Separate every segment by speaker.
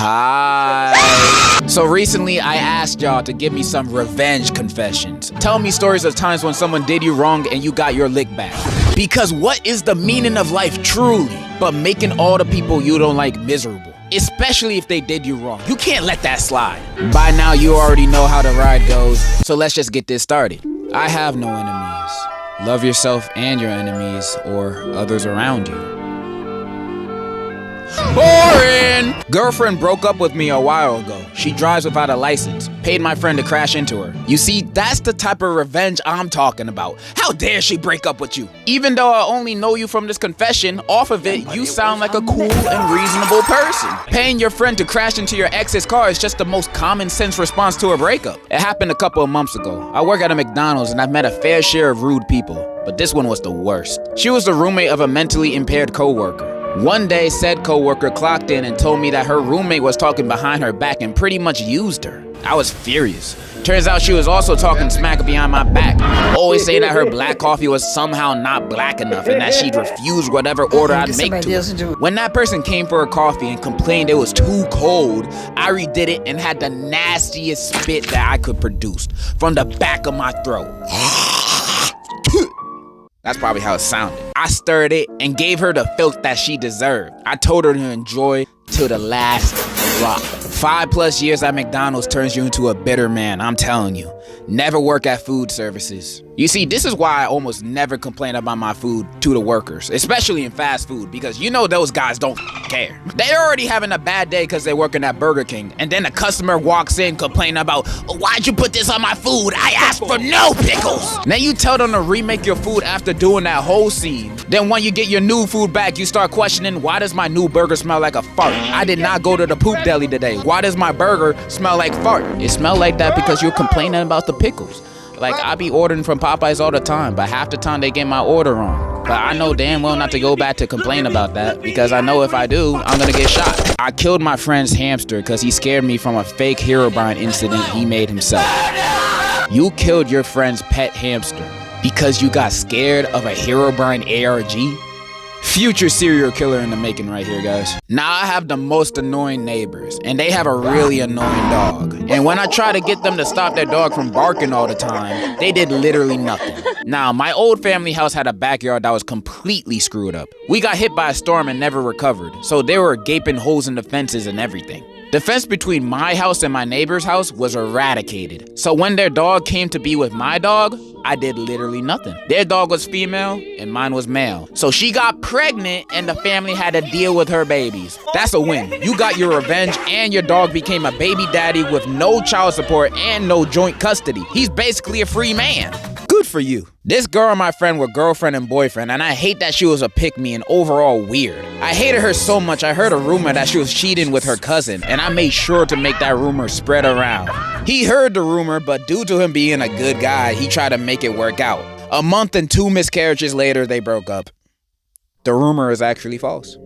Speaker 1: Hi. So recently I asked y'all to give me some revenge confessions. Tell me stories of times when someone did you wrong and you got your lick back. Because what is the meaning of life truly but making all the people you don't like miserable? Especially if they did you wrong. You can't let that slide. By now you already know how the ride goes, so let's just get this started. I have no enemies. Love yourself and your enemies or others around you. Boring! Girlfriend broke up with me a while ago. She drives without a license. Paid my friend to crash into her. You see, that's the type of revenge I'm talking about. How dare she break up with you? Even though I only know you from this confession, off of it, you sound like a cool and reasonable person. Paying your friend to crash into your ex's car is just the most common sense response to a breakup. It happened a couple of months ago. I work at a McDonald's and I've met a fair share of rude people, but this one was the worst. She was the roommate of a mentally impaired coworker. One day, said coworker clocked in and told me that her roommate was talking behind her back and pretty much used her. I was furious. Turns out she was also talking smack behind my back, always saying that her black coffee was somehow not black enough and that she'd refuse whatever order I'd make to her. When that person came for her coffee and complained it was too cold, I redid it and had the nastiest spit that I could produce from the back of my throat. That's probably how it sounded. I stirred it and gave her the filth that she deserved. I told her to enjoy till the last drop. 5+ years at McDonald's turns you into a bitter man, I'm telling you. Never work at food services. You see, this is why I almost never complain about my food to the workers, especially in fast food, because you know those guys don't care. They're already having a bad day because they're working at Burger King, and then a customer walks in complaining about, why'd you put this on my food? I asked for no pickles. Then you tell them to remake your food after doing that whole scene. Then when you get your new food back, you start questioning, why does my new burger smell like a fart? I did not go to the poop deli today. Why does my burger smell like fart? It smelled like that because you're complaining about the pickles. Like, I be ordering from Popeyes all the time, but half the time they get my order wrong. But I know damn well not to go back to complain about that, because I know if I do, I'm gonna get shot. I killed my friend's hamster because he scared me from a fake Herobrine incident he made himself. You killed your friend's pet hamster because you got scared of a Herobrine ARG? Future serial killer in the making right here, guys. Now I have the most annoying neighbors, and they have a really annoying dog. And when I try to get them to stop their dog from barking all the time, they did literally nothing. Now, my old family house had a backyard that was completely screwed up. We got hit by a storm and never recovered, so there were gaping holes in the fences and everything. The fence between my house and my neighbor's house was eradicated. So when their dog came to be with my dog, I did literally nothing. Their dog was female and mine was male. So she got pregnant and the family had to deal with her babies. That's a win. You got your revenge and your dog became a baby daddy with no child support and no joint custody. He's basically a free man. Good for you. This girl and my friend were girlfriend and boyfriend, and I hate that she was a pick-me and overall weird. I hated her so much I heard a rumor that she was cheating with her cousin, and I made sure to make that rumor spread around. He heard the rumor, but due to him being a good guy, he tried to make it work out. A month and 2 miscarriages later, they broke up. The rumor is actually false.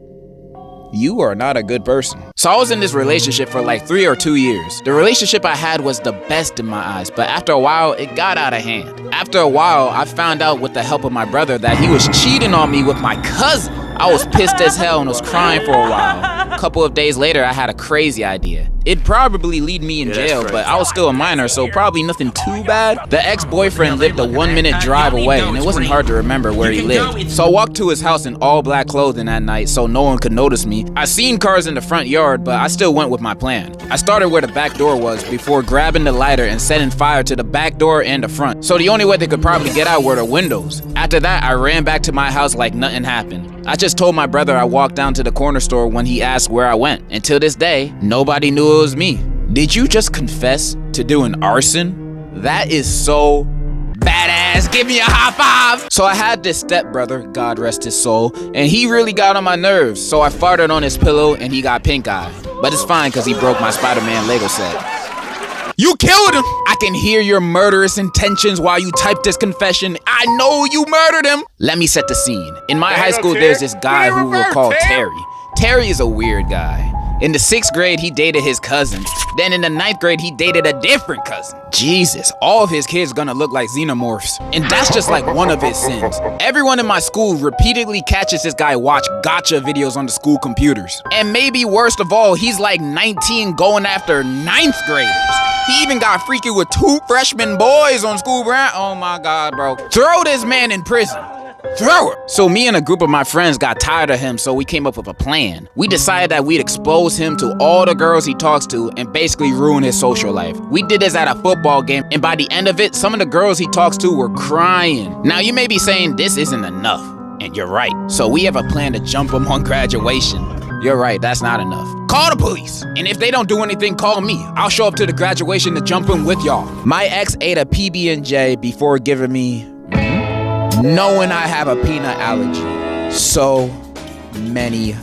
Speaker 1: You are not a good person. So I was in this relationship for like 3 or 2 years. The relationship I had was the best in my eyes, but after a while, it got out of hand. After a while, I found out with the help of my brother that he was cheating on me with my cousin. I was pissed as hell and was crying for a while. A couple of days later, I had a crazy idea. It'd probably lead me in jail, but I was still a minor, so probably nothing too bad. The ex-boyfriend lived a 1-minute drive away, and it wasn't hard to remember where he lived. So I walked to his house in all black clothing that night so no one could notice me. I seen cars in the front yard, but I still went with my plan. I started where the back door was before grabbing the lighter and setting fire to the back door and the front. So the only way they could probably get out were the windows. After that, I ran back to my house like nothing happened. I just told my brother I walked down to the corner store when he asked where I went. And to this day, nobody knew it was me. Did you just confess to doing arson? That is so badass. Give me a high five. So I had this stepbrother, God rest his soul, and he really got on my nerves. So I farted on his pillow and he got pink eye. But it's fine because he broke my Spider-Man Lego set. You killed him! I can hear your murderous intentions while you type this confession. I know you murdered him! Let me set the scene. In my high school, there's this guy who we'll call Terry. Terry is a weird guy. In the 6th grade, he dated his cousin. Then in the 9th grade, he dated a different cousin. Jesus, all of his kids gonna look like xenomorphs. And that's just like one of his sins. Everyone in my school repeatedly catches this guy watch gotcha videos on the school computers. And maybe worst of all, he's like 19 going after 9th graders. He even got freaky with 2 freshman boys on school ground. Oh my God, bro. Throw this man in prison. Throw her. So me and a group of my friends got tired of him, so we came up with a plan. We decided that we'd expose him to all the girls he talks to and basically ruin his social life. We did this at a football game, and by the end of it, some of the girls he talks to were crying. Now you may be saying this isn't enough, and you're right. So we have a plan to jump him on graduation. You're right, that's not enough. Call the police. And if they don't do anything, call me. I'll show up to the graduation to jump in with y'all. My ex ate a PB&J before giving me, knowing I have a peanut allergy. So many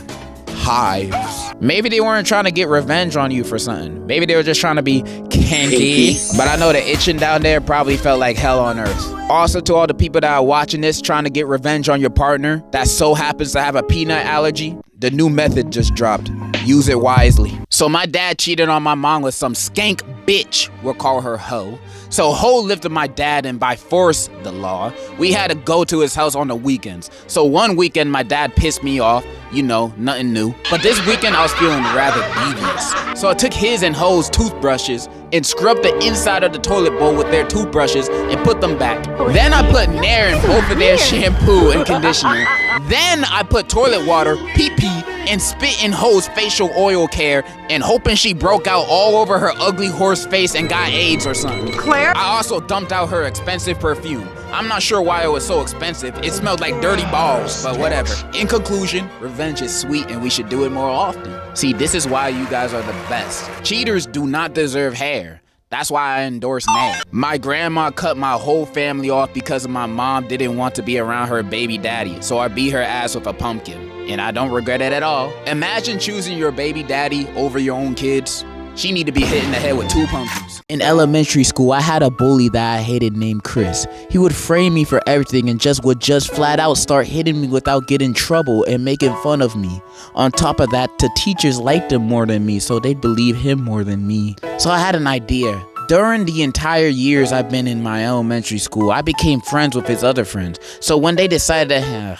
Speaker 1: hives. Maybe they weren't trying to get revenge on you for something. Maybe they were just trying to be kinky. But I know the itching down there probably felt like hell on earth. Also, to all the people that are watching this trying to get revenge on your partner that so happens to have a peanut allergy, the new method just dropped. Use it wisely. So my dad cheated on my mom with some skank bitch. We'll call her Ho. So Ho lifted my dad, and by force, the law, we had to go to his house on the weekends. So one weekend, my dad pissed me off. You know, nothing new. But this weekend, I was feeling rather devious. So I took his and Ho's toothbrushes and scrubbed the inside of the toilet bowl with their toothbrushes and put them back. Then I put Nair in both of their shampoo and conditioner. Then I put toilet water, pee-pee, and spit in Ho's facial oil care and hoping she broke out all over her ugly horse face and got AIDS or something. Claire? I also dumped out her expensive perfume. I'm not sure why it was so expensive. It smelled like dirty balls, but whatever. In conclusion, revenge is sweet and we should do it more often. See, this is why you guys are the best. Cheaters do not deserve hair. That's why I endorse Nay. My grandma cut my whole family off because my mom didn't want to be around her baby daddy, so I beat her ass with a pumpkin. And I don't regret it at all. Imagine choosing your baby daddy over your own kids. She need to be hit in the head with 2 pumpkins. In elementary school, I had a bully that I hated named Chris. He would frame me for everything and would flat out start hitting me without getting in trouble and making fun of me. On top of that, the teachers liked him more than me, so they'd believe him more than me. So I had an idea. During the entire years I've been in my elementary school, I became friends with his other friends. So when they decided to,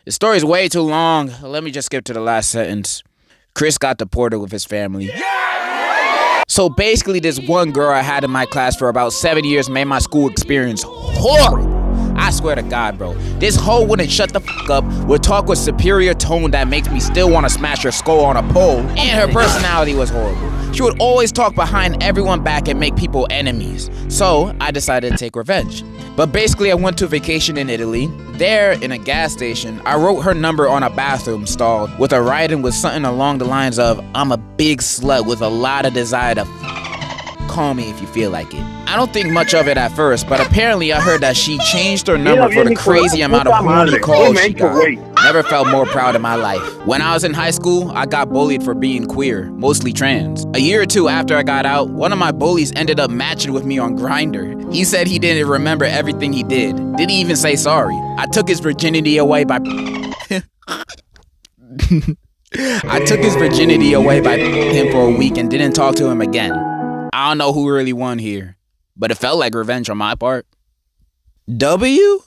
Speaker 1: the story's way too long, let me just skip to the last sentence. Chris got deported with his family. So basically, this one girl I had in my class for about 7 years made my school experience horrible. I swear to God, bro. This hoe wouldn't shut the fuck up, would talk with superior tone that makes me still want to smash her skull on a pole, and her personality was horrible. She would always talk behind everyone back and make people enemies. So I decided to take revenge. But basically, I went to vacation in Italy. There, in a gas station, I wrote her number on a bathroom stall with a writing with something along the lines of, "I'm a big slut with a lot of desire to call me if you feel like it." I don't think much of it at first, but apparently I heard that she changed her number for the crazy amount of horny calls she got. Never felt more proud in my life. When I was in high school, I got bullied for being queer, mostly trans. A year or 2 after I got out, one of my bullies ended up matching with me on Grindr. He said he didn't remember everything he did. Didn't even say sorry. I took his virginity away by him for a week and didn't talk to him again. I don't know who really won here, but it felt like revenge on my part. W?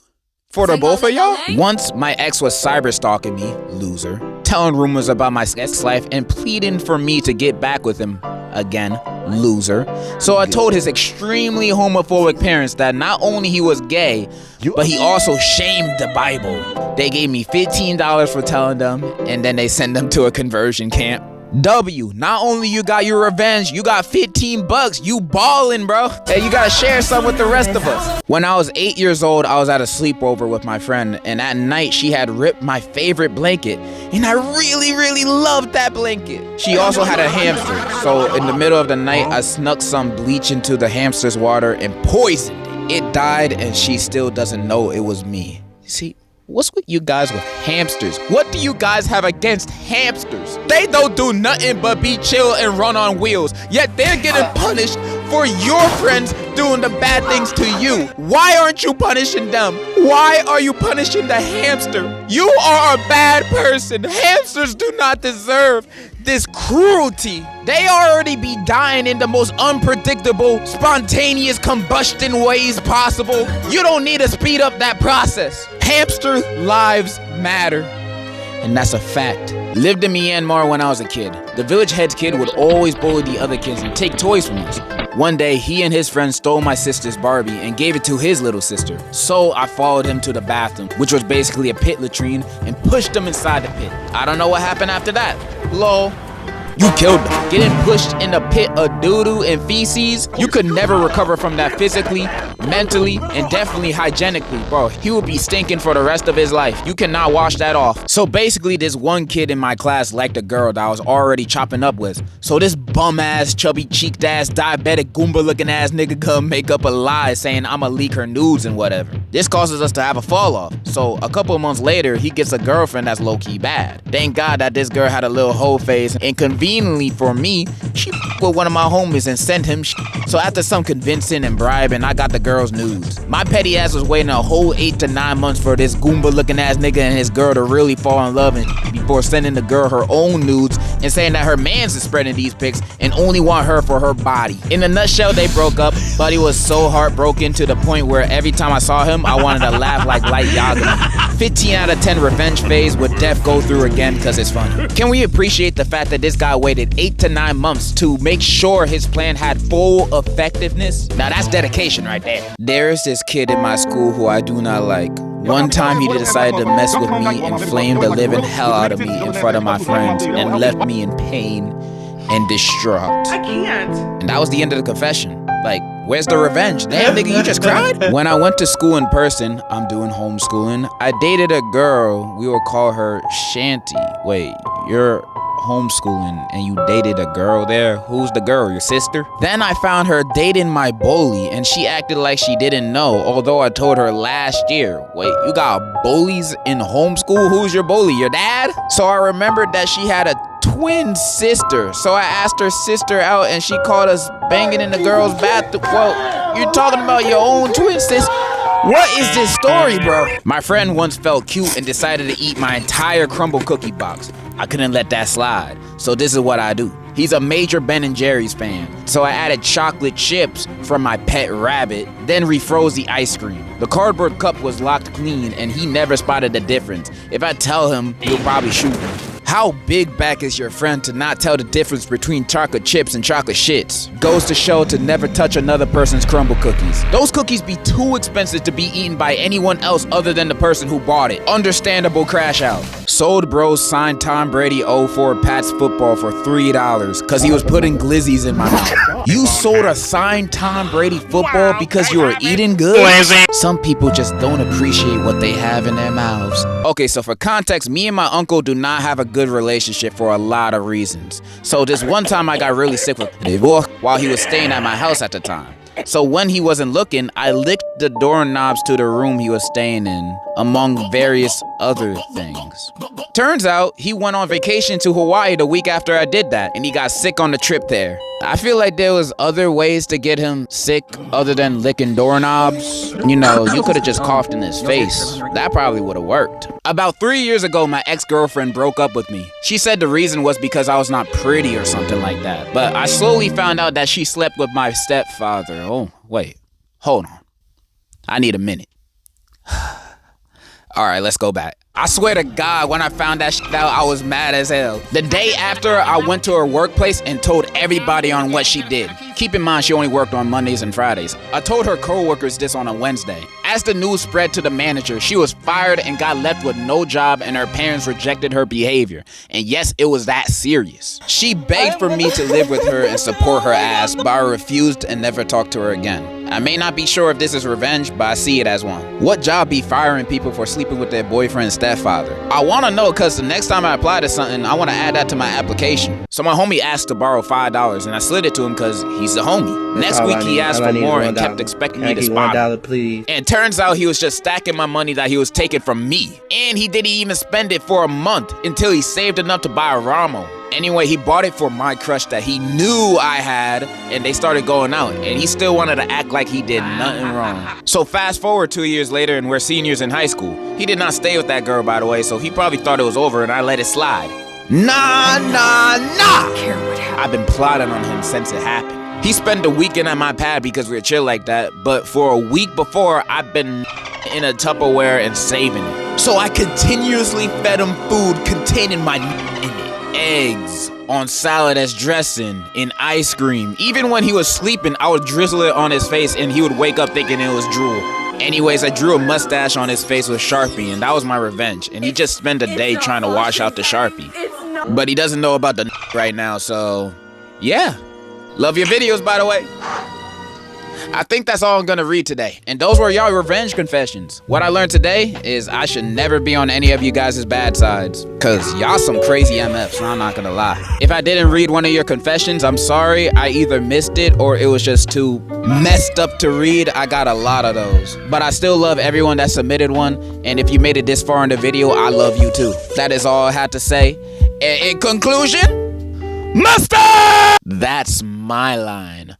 Speaker 1: For the both of y'all? Once, my ex was cyber stalking me, loser, telling rumors about my sex life and pleading for me to get back with him again, loser. So I told his extremely homophobic parents that not only he was gay, but he also shamed the Bible. They gave me $15 for telling them, and then they sent them to a conversion camp. W, not only you got your revenge, you got $15. You ballin', bro. Hey, you gotta share some with the rest of us. When I was 8 years old, I was at a sleepover with my friend, and at night she had ripped my favorite blanket, and I really loved that blanket. She also had a hamster, so in the middle of the night, I snuck some bleach into the hamster's water and poisoned it. It died, and she still doesn't know it was me. See, what's with you guys with hamsters? What do you guys have against hamsters? They don't do nothing but be chill and run on wheels, yet they're getting punished for your friends doing the bad things to you. Why aren't you punishing them? Why are you punishing the hamster? You are a bad person. Hamsters do not deserve this cruelty. They already be dying in the most unpredictable, spontaneous combustion ways possible. You don't need to speed up that process. Hamster lives matter. And that's a fact. Lived in Myanmar when I was a kid. The village head's kid would always bully the other kids and take toys from us. One day, he and his friend stole my sister's Barbie and gave it to his little sister. So I followed him to the bathroom, which was basically a pit latrine, and pushed him inside the pit. I don't know what happened after that. Lol. You killed him. Getting pushed in a pit of doo-doo and feces, you could never recover from that physically, mentally, and definitely hygienically, bro. He would be stinking for the rest of his life. You cannot wash that off. So basically, this one kid in my class liked a girl that I was already chopping up with. So this bum-ass, chubby-cheeked ass, diabetic, Goomba-looking ass nigga come make up a lie saying I'ma leak her nudes and whatever. This causes us to have a fall-off. So a couple of months later, he gets a girlfriend that's low-key bad. Thank God that this girl had a little hoe face, and conveniently for me, she with one of my homies and sent him So after some convincing and bribing, I got the girl's nudes. My petty ass was waiting a whole 8 to 9 months for this Goomba looking ass nigga and his girl to really fall in love and before sending the girl her own nudes and saying that her mans is spreading these pics and only want her for her body. In a nutshell, they broke up, but he was so heartbroken to the point where every time I saw him, I wanted to laugh like Light Yagami. 15 out of 10 revenge phase would def go through again because it's funny. Can we appreciate the fact that this guy waited 8 to 9 months to make sure his plan had full effectiveness? Now that's dedication right there. There's this kid in my school who I do not like. One time he decided to mess with me and flame the living hell out of me in front of my friends and left me in pain and distraught.
Speaker 2: I can't.
Speaker 1: And that was the end of the confession. Like, where's the revenge? Damn, nigga, you just cried? When I went to school in person, I'm doing homeschooling, I dated a girl, we will call her Shanty. Wait, you're homeschooling and you dated a girl there? Who's the girl, your sister? Then I found her dating my bully and she acted like she didn't know, although I told her last year. Wait, you got bullies in homeschool? Who's your bully, your dad? So I remembered that she had a twin sister, so I asked her sister out and she caught us banging in the girl's bathroom. Well, you're talking about your own twin sister? What is this story, bro? My friend once felt cute and decided to eat my entire crumble cookie box. I couldn't let that slide, so this is what I do. He's a major Ben & Jerry's fan, so I added chocolate chips from my pet rabbit, then refroze the ice cream. The cardboard cup was locked clean and he never spotted the difference. If I tell him, he'll probably shoot me. How big back is your friend to not tell the difference between chocolate chips and chocolate shits? Goes to show to never touch another person's crumble cookies. Those cookies be too expensive to be eaten by anyone else other than the person who bought it. Understandable crash out. Sold bros signed Tom Brady 04 Pats football for $3 because he was putting glizzies in my mouth. You sold a signed Tom Brady football because you were eating good? Some people just don't appreciate what they have in their mouths. Okay, so for context, me and my uncle do not have a good relationship for a lot of reasons. So this one time I got really sick with while he was staying at my house at the time. So when he wasn't looking, I licked the doorknobs to the room he was staying in, among various other things. Turns out, he went on vacation to Hawaii the week after I did that, and he got sick on the trip there. I feel like there was other ways to get him sick other than licking doorknobs. You know, you could have just coughed in his face. That probably would have worked. About 3 years ago, my ex-girlfriend broke up with me. She said the reason was because I was not pretty or something like that. But I slowly found out that she slept with my stepfather. Oh, wait. Hold on. I need a minute. All right, let's go back. I swear to God, when I found that shit out, I was mad as hell. The day after, I went to her workplace and told everybody on what she did. Keep in mind, she only worked on Mondays and Fridays. I told her coworkers this on a Wednesday. As the news spread to the manager, she was fired and got left with no job, and her parents rejected her behavior. And yes, it was that serious. She begged for me to live with her and support her ass, but I refused and never talked to her again. I may not be sure if this is revenge, but I see it as one. What job be firing people for sleeping with their boyfriend's stepfather? I want to know because the next time I apply to something, I want to add that to my application. So my homie asked to borrow $5 and I slid it to him because he's a homie. Next week he asked for more and kept expecting me to spot him. Please. And turns out he was just stacking my money that he was taking from me. And he didn't even spend it for a month until he saved enough to buy a Ramo. Anyway, he bought it for my crush that he knew I had, and they started going out, and he still wanted to act like he did nothing wrong. So fast forward 2 years later, and we're seniors in high school. He did not stay with that girl, by the way, so he probably thought it was over, and I let it slide. Nah. I've been plotting on him since it happened. He spent the weekend at my pad because we were chill like that, but for a week before, I've been in a Tupperware and saving it. So I continuously fed him food containing my in it. Eggs on salad as dressing, in ice cream. Even when he was sleeping, I would drizzle it on his face and he would wake up thinking it was drool. Anyways, I drew a mustache on his face with Sharpie, and that was my revenge. And he just spent a day trying to wash out the Sharpie. But he doesn't know about the right now, so yeah. Love your videos, by the way. I think that's all I'm gonna read today. And those were y'all revenge confessions. What I learned today is I should never be on any of you guys' bad sides. Cause y'all some crazy MFs, I'm not gonna lie. If I didn't read one of your confessions, I'm sorry. I either missed it or it was just too messed up to read. I got a lot of those. But I still love everyone that submitted one. And if you made it this far in the video, I love you too. That is all I had to say. In conclusion, mustard! That's my line.